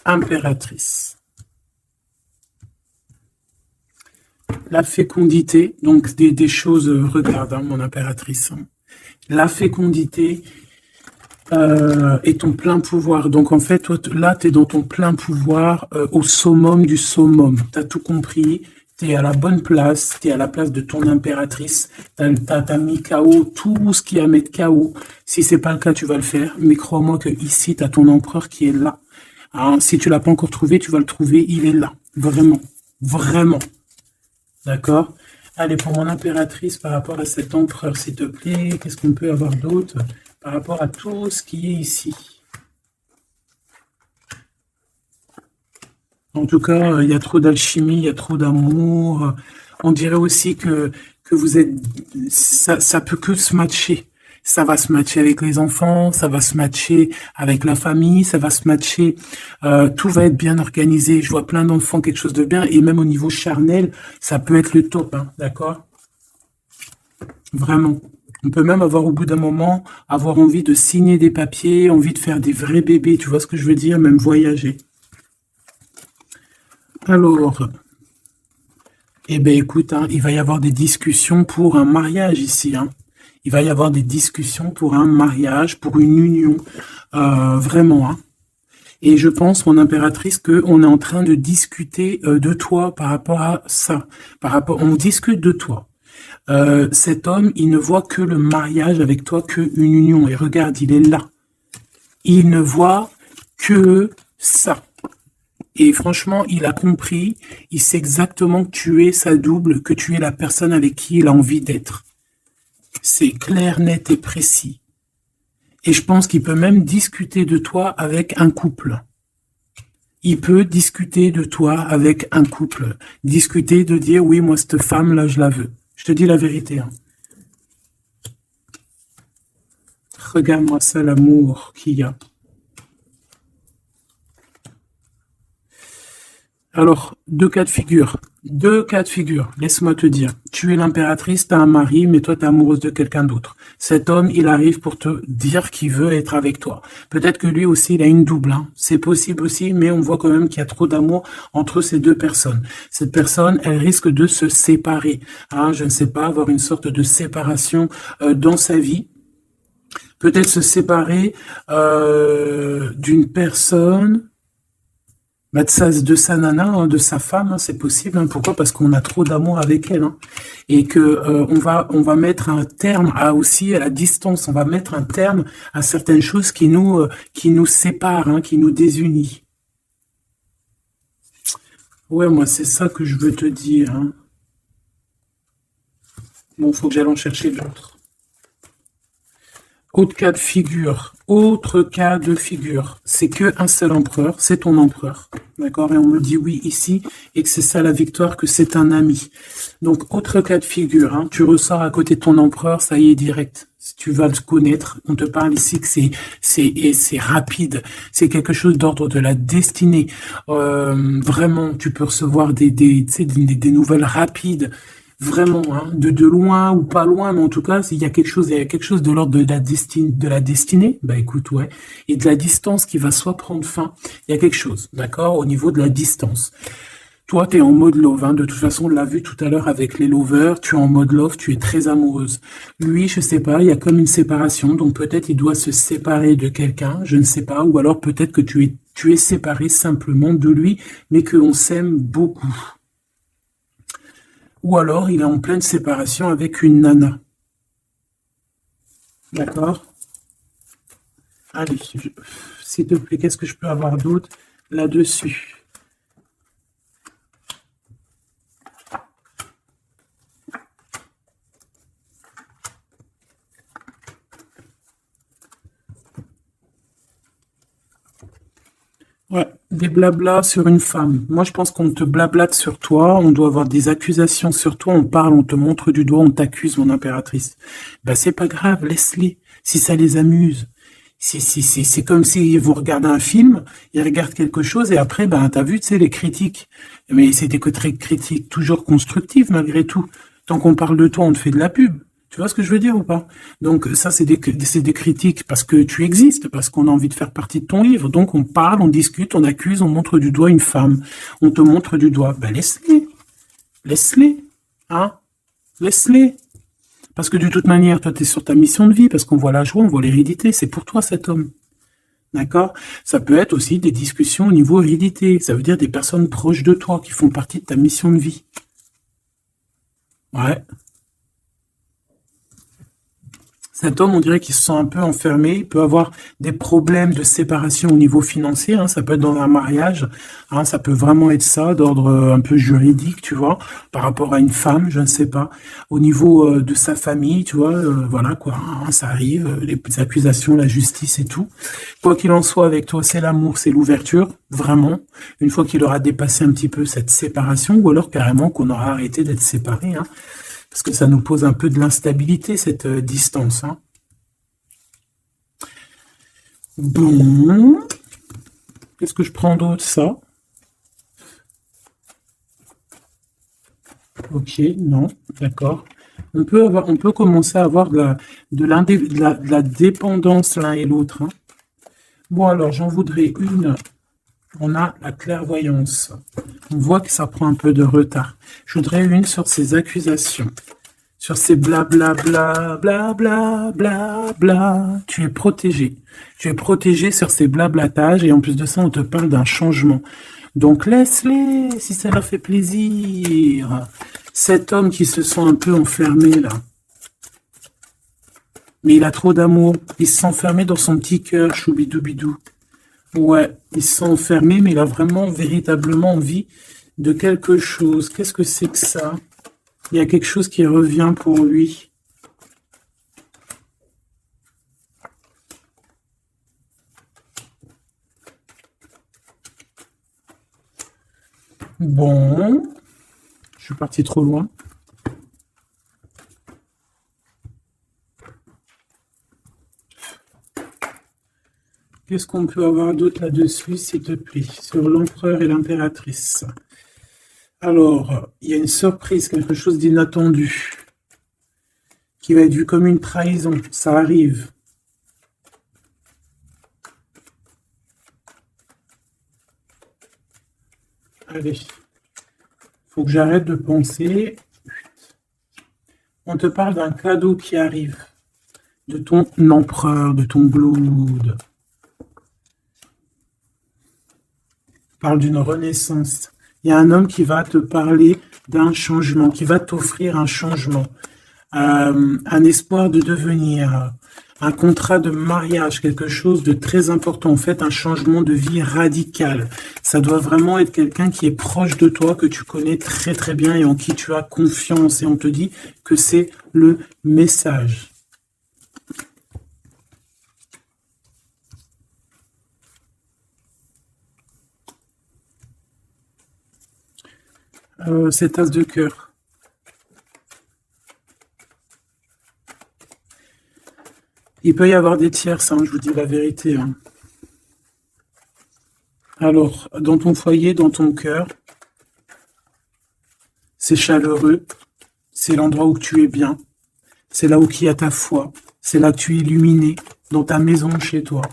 impératrice? La fécondité, donc des choses, regarde, hein, mon impératrice. Hein. La fécondité et ton plein pouvoir. Donc, en fait, toi, là, tu es dans ton plein pouvoir au summum du summum. Tu as tout compris. Tu es à la bonne place, tu es à la place de ton impératrice, t'as mis KO tout ce qui est à mettre KO. Si c'est pas le cas, tu vas le faire, mais crois-moi que ici, tu as ton empereur qui est là. Hein, si tu l'as pas encore trouvé, tu vas le trouver, il est là. Vraiment, vraiment. D'accord? Allez, pour mon impératrice, par rapport à cet empereur, s'il te plaît, qu'est-ce qu'on peut avoir d'autre par rapport à tout ce qui est ici? En tout cas, il y a trop d'alchimie, il y a trop d'amour. On dirait aussi que vous êtes... Ça peut que se matcher. Ça va se matcher avec les enfants, ça va se matcher avec la famille, ça va se matcher. Tout va être bien organisé. Je vois plein d'enfants, quelque chose de bien. Et même au niveau charnel, ça peut être le top, hein, d'accord? Vraiment. On peut même avoir au bout d'un moment, avoir envie de signer des papiers, envie de faire des vrais bébés. Tu vois ce que je veux dire? Même voyager. Alors, eh ben écoute, hein, il va y avoir des discussions pour un mariage ici. Hein. Il va y avoir des discussions pour un mariage, pour une union, vraiment. Hein. Et je pense, mon impératrice, qu'on est en train de discuter de toi par rapport à ça. On discute de toi. Cet homme, il ne voit que le mariage avec toi, qu'une union. Et regarde, il est là. Il ne voit que ça. Et franchement, il a compris, il sait exactement que tu es sa double, que tu es la personne avec qui il a envie d'être. C'est clair, net et précis. Et je pense qu'il peut même discuter de toi avec un couple. Il peut discuter de toi avec un couple. Discuter de dire, oui, moi, cette femme-là, je la veux. Je te dis la vérité. Hein. Regarde-moi ça, l'amour qu'il y a. Alors, deux cas de figure. Laisse-moi te dire. Tu es l'impératrice, tu as un mari, mais toi, tu es amoureuse de quelqu'un d'autre. Cet homme, il arrive pour te dire qu'il veut être avec toi. Peut-être que lui aussi, il a une double. Hein. C'est possible aussi, mais on voit quand même qu'il y a trop d'amour entre ces deux personnes. Cette personne, elle risque de se séparer. Hein, je ne sais pas, avoir une sorte de séparation dans sa vie. Peut-être se séparer d'une personne... de sa nana, hein, de sa femme, hein, c'est possible. Hein. Pourquoi? Parce qu'on a trop d'amour avec elle, hein. Et que on va mettre un terme aussi à la distance. On va mettre un terme à certaines choses qui nous séparent, hein, qui nous désunissent. Ouais, moi c'est ça que je veux te dire. Hein. Bon, faut que j'aille en chercher d'autres. Autre cas de figure, c'est que un seul empereur, c'est ton empereur, d'accord? Et on me dit oui ici, et que c'est ça la victoire, que c'est un ami. Donc, autre cas de figure, hein, tu ressors à côté de ton empereur, ça y est, direct. Si tu vas le connaître, on te parle ici que c'est rapide, c'est quelque chose d'ordre de la destinée. Vraiment, tu peux recevoir des nouvelles rapides. Vraiment, hein, de loin ou pas loin, mais en tout cas, il y a quelque chose de l'ordre de la destinée, bah écoute, ouais, et de la distance qui va soit prendre fin, il y a quelque chose, d'accord, au niveau de la distance. Toi, tu es en mode love, hein, de toute façon, on l'a vu tout à l'heure avec les lovers, tu es en mode love, tu es très amoureuse. Lui, je sais pas, il y a comme une séparation, donc peut-être il doit se séparer de quelqu'un, je ne sais pas, ou alors peut-être que tu es séparé simplement de lui, mais qu'on s'aime beaucoup. Ou alors, il est en pleine séparation avec une nana. D'accord? Allez, s'il te plaît, qu'est-ce que je peux avoir d'autre là-dessus? Ouais, des blablas sur une femme. Moi, je pense qu'on te blablate sur toi, on doit avoir des accusations sur toi, on parle, on te montre du doigt, on t'accuse, mon impératrice. Ben, c'est pas grave, laisse-les, si ça les amuse. C'est comme si vous regardez un film, ils regardent quelque chose et après, ben, t'as vu, tu sais, les critiques. Mais c'est des critiques toujours constructives, malgré tout. Tant qu'on parle de toi, on te fait de la pub. Tu vois ce que je veux dire ou pas? Donc ça, c'est des critiques parce que tu existes, parce qu'on a envie de faire partie de ton livre. Donc on parle, on discute, on accuse, on montre du doigt une femme. On te montre du doigt. Ben laisse-les. Laisse-les. Hein? Laisse-les. Parce que de toute manière, toi, tu es sur ta mission de vie, parce qu'on voit la joie, on voit l'hérédité. C'est pour toi cet homme. D'accord? Ça peut être aussi des discussions au niveau hérédité. Ça veut dire des personnes proches de toi qui font partie de ta mission de vie. Ouais. Cet homme, on dirait qu'il se sent un peu enfermé, il peut avoir des problèmes de séparation au niveau financier, hein, ça peut être dans un mariage, hein, ça peut vraiment être ça, d'ordre un peu juridique, tu vois, par rapport à une femme, je ne sais pas, au niveau de sa famille, tu vois, voilà quoi, hein, ça arrive, les accusations, la justice et tout. Quoi qu'il en soit, avec toi, c'est l'amour, c'est l'ouverture, vraiment, une fois qu'il aura dépassé un petit peu cette séparation, ou alors carrément qu'on aura arrêté d'être séparés, hein, parce que ça nous pose un peu de l'instabilité, cette distance. Hein. Bon, qu'est-ce que je prends d'autre, ça? Ok, non, d'accord. On peut commencer à avoir de la dépendance l'un et l'autre. Hein. Bon, alors, j'en voudrais une. On a la clairvoyance. On voit que ça prend un peu de retard. Je voudrais une sur ces accusations. Sur ces blablabla, blablabla, bla. Tu es protégé. Tu es protégé sur ces blablatages et en plus de ça, on te parle d'un changement. Donc laisse-les si ça leur fait plaisir. Cet homme qui se sent un peu enfermé là. Mais il a trop d'amour. Il se sent enfermé dans son petit cœur, choubidoubidou. Ouais, il se sent enfermé, mais il a vraiment, véritablement envie de quelque chose. Qu'est-ce que c'est que ça? Il y a quelque chose qui revient pour lui. Bon, je suis parti trop loin. Qu'est-ce qu'on peut avoir d'autre là-dessus, s'il te plaît, sur l'empereur et l'impératrice? Alors, il y a une surprise, quelque chose d'inattendu, qui va être vu comme une trahison. Ça arrive. Allez, faut que j'arrête de penser. On te parle d'un cadeau qui arrive, de ton empereur, de ton blood. On parle d'une renaissance. Il y a un homme qui va te parler d'un changement, qui va t'offrir un changement, un espoir de devenir, un contrat de mariage, quelque chose de très important, en fait, un changement de vie radical. Ça doit vraiment être quelqu'un qui est proche de toi, que tu connais très très bien et en qui tu as confiance. Et on te dit que c'est le message. Cet as de cœur. Il peut y avoir des tierces, hein, je vous dis la vérité. Hein. Alors, dans ton foyer, dans ton cœur, c'est chaleureux, c'est l'endroit où tu es bien, c'est là où il y a ta foi, c'est là que tu es illuminé, dans ta maison, chez toi,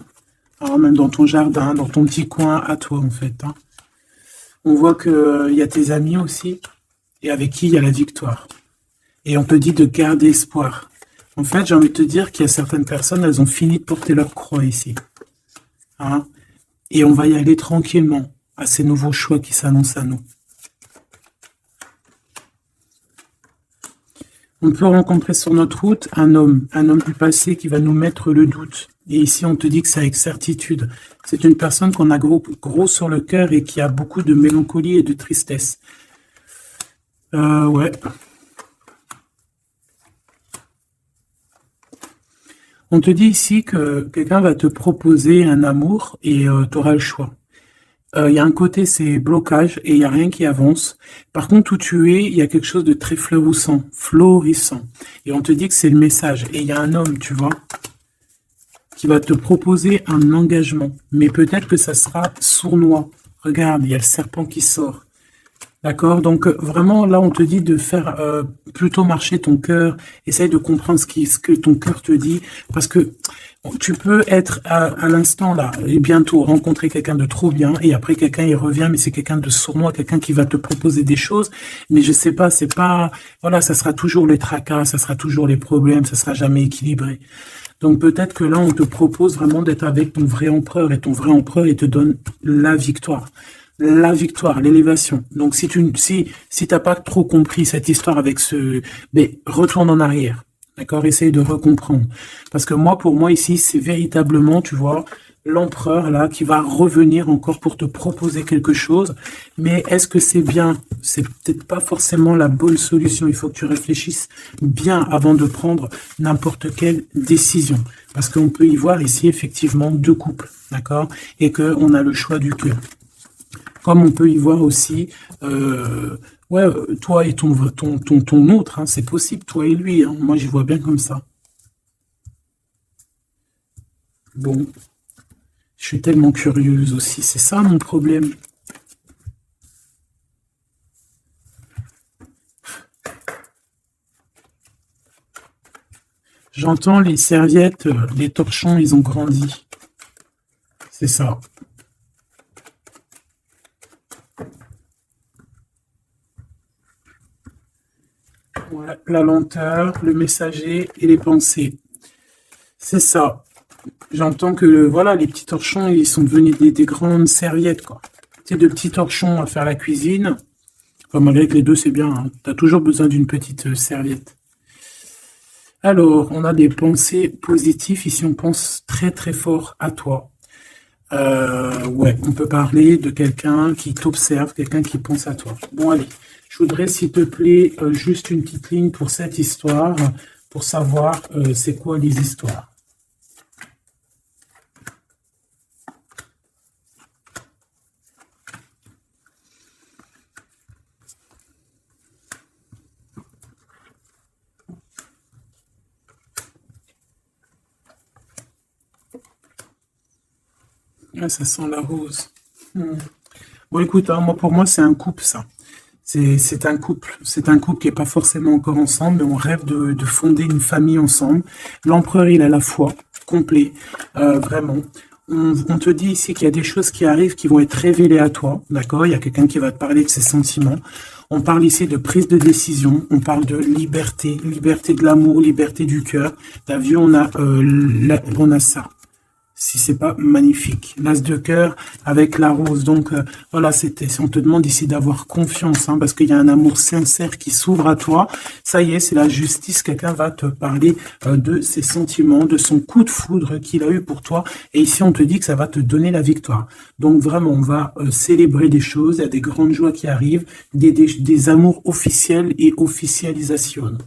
hein, même dans ton jardin, dans ton petit coin à toi, en fait. Hein. On voit qu'il y a tes amis aussi, et avec qui il y a la victoire. Et on te dit de garder espoir. En fait, j'ai envie de te dire qu'il y a certaines personnes, elles ont fini de porter leur croix ici. Hein, et on va y aller tranquillement à ces nouveaux choix qui s'annoncent à nous. On peut rencontrer sur notre route un homme du passé qui va nous mettre le doute. Et ici, on te dit que c'est avec certitude. C'est une personne qu'on a gros sur le cœur et qui a beaucoup de mélancolie et de tristesse. Ouais. On te dit ici que quelqu'un va te proposer un amour et tu auras le choix. Il y a un côté, c'est blocage et il n'y a rien qui avance. Par contre, où tu es, il y a quelque chose de très florissant. Et on te dit que c'est le message. Et il y a un homme, tu vois, qui va te proposer un engagement. Mais peut-être que ça sera sournois. Regarde, il y a le serpent qui sort. D'accord? Donc vraiment, là, on te dit de faire plutôt marcher ton cœur. Essaye de comprendre ce que ton cœur te dit. Parce que tu peux être à l'instant là et bientôt rencontrer quelqu'un de trop bien et après quelqu'un il revient mais c'est quelqu'un de sournois, quelqu'un qui va te proposer des choses mais je sais pas, c'est pas, voilà, ça sera toujours les tracas, ça sera toujours les problèmes, ça sera jamais équilibré. Donc peut-être que là on te propose vraiment d'être avec ton vrai empereur et ton vrai empereur il te donne la victoire. la victoire, l'élévation. Donc si t'as pas trop compris cette histoire avec mais retourne en arrière. D'accord? Essaye de recomprendre. Parce que pour moi ici, c'est véritablement, tu vois, l'empereur là qui va revenir encore pour te proposer quelque chose. Mais est-ce que c'est bien? C'est peut-être pas forcément la bonne solution. Il faut que tu réfléchisses bien avant de prendre n'importe quelle décision. Parce qu'on peut y voir ici effectivement deux couples, d'accord? Et qu'on a le choix du cœur. Comme on peut y voir aussi, toi et ton autre, hein, c'est possible, toi et lui. Hein. Moi, j'y vois bien comme ça. Bon, je suis tellement curieuse aussi. C'est ça mon problème. J'entends les serviettes, les torchons, ils ont grandi. C'est ça. Ouais, la lenteur, le messager et les pensées. C'est ça. J'entends que voilà, les petits torchons, ils sont devenus des grandes serviettes, quoi. C'est de petits torchons à faire la cuisine. Enfin, malgré que les deux, c'est bien. Hein. Tu as toujours besoin d'une petite serviette. Alors, on a des pensées positives. Ici, on pense très très fort à toi. Ouais, on peut parler de quelqu'un qui t'observe, quelqu'un qui pense à toi. Bon, allez. Je voudrais, s'il te plaît, juste une petite ligne pour cette histoire, pour savoir c'est quoi les histoires. Ah, ça sent la rose. Bon, écoute, hein, pour moi, c'est un couple, ça. C'est un couple. C'est un couple qui n'est pas forcément encore ensemble, mais on rêve de fonder une famille ensemble. L'empereur, il a la foi, complet, vraiment. On te dit ici qu'il y a des choses qui arrivent qui vont être révélées à toi, d'accord? Il y a quelqu'un qui va te parler de ses sentiments. On parle ici de prise de décision, on parle de liberté, liberté de l'amour, liberté du cœur. T'as vu, on a ça. Si c'est pas magnifique. L'as de cœur avec la rose. Donc voilà, on te demande ici d'avoir confiance, hein, parce qu'il y a un amour sincère qui s'ouvre à toi. Ça y est, c'est la justice. Quelqu'un va te parler de ses sentiments, de son coup de foudre qu'il a eu pour toi. Et ici, on te dit que ça va te donner la victoire. Donc vraiment, on va célébrer des choses. Il y a des grandes joies qui arrivent, des amours officiels et officialisation.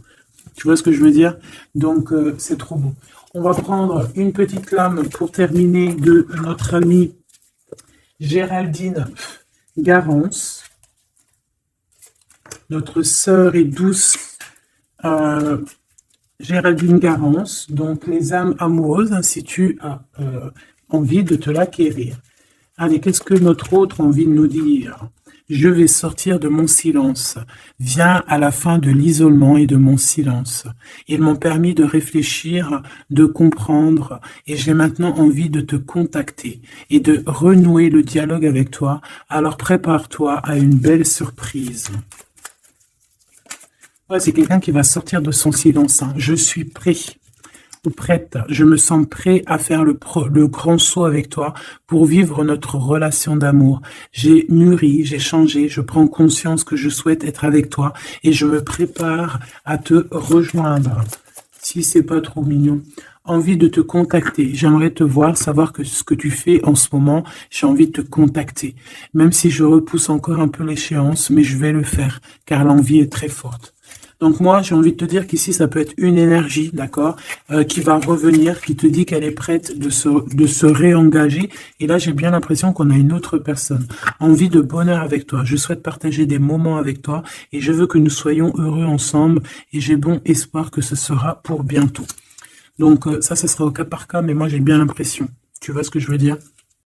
Tu vois ce que je veux dire? Donc, c'est trop beau. On va prendre une petite lame pour terminer de notre amie Géraldine Garance, notre sœur et douce Géraldine Garance. Donc, les âmes amoureuses, hein, si tu as envie de te l'acquérir. Allez, qu'est-ce que notre autre a envie de nous dire? Je vais sortir de mon silence. Viens à la fin de l'isolement et de mon silence. Ils m'ont permis de réfléchir, de comprendre, et j'ai maintenant envie de te contacter et de renouer le dialogue avec toi. Alors prépare-toi à une belle surprise. Ouais, c'est quelqu'un qui va sortir de son silence. Hein. Je suis prêt. Prête, je me sens prêt à faire le grand saut avec toi pour vivre notre relation d'amour. J'ai mûri, j'ai changé, je prends conscience que je souhaite être avec toi et je me prépare à te rejoindre. Si c'est pas trop mignon. Envie de te contacter. J'aimerais te voir, savoir que ce que tu fais en ce moment, j'ai envie de te contacter. Même si je repousse encore un peu l'échéance, mais je vais le faire, car l'envie est très forte. Donc moi, j'ai envie de te dire qu'ici, ça peut être une énergie, d'accord, qui va revenir, qui te dit qu'elle est prête de se réengager. Et là, j'ai bien l'impression qu'on a une autre personne. Envie de bonheur avec toi. Je souhaite partager des moments avec toi et je veux que nous soyons heureux ensemble. Et j'ai bon espoir que ce sera pour bientôt. Donc ça sera au cas par cas, mais moi, j'ai bien l'impression. Tu vois ce que je veux dire ?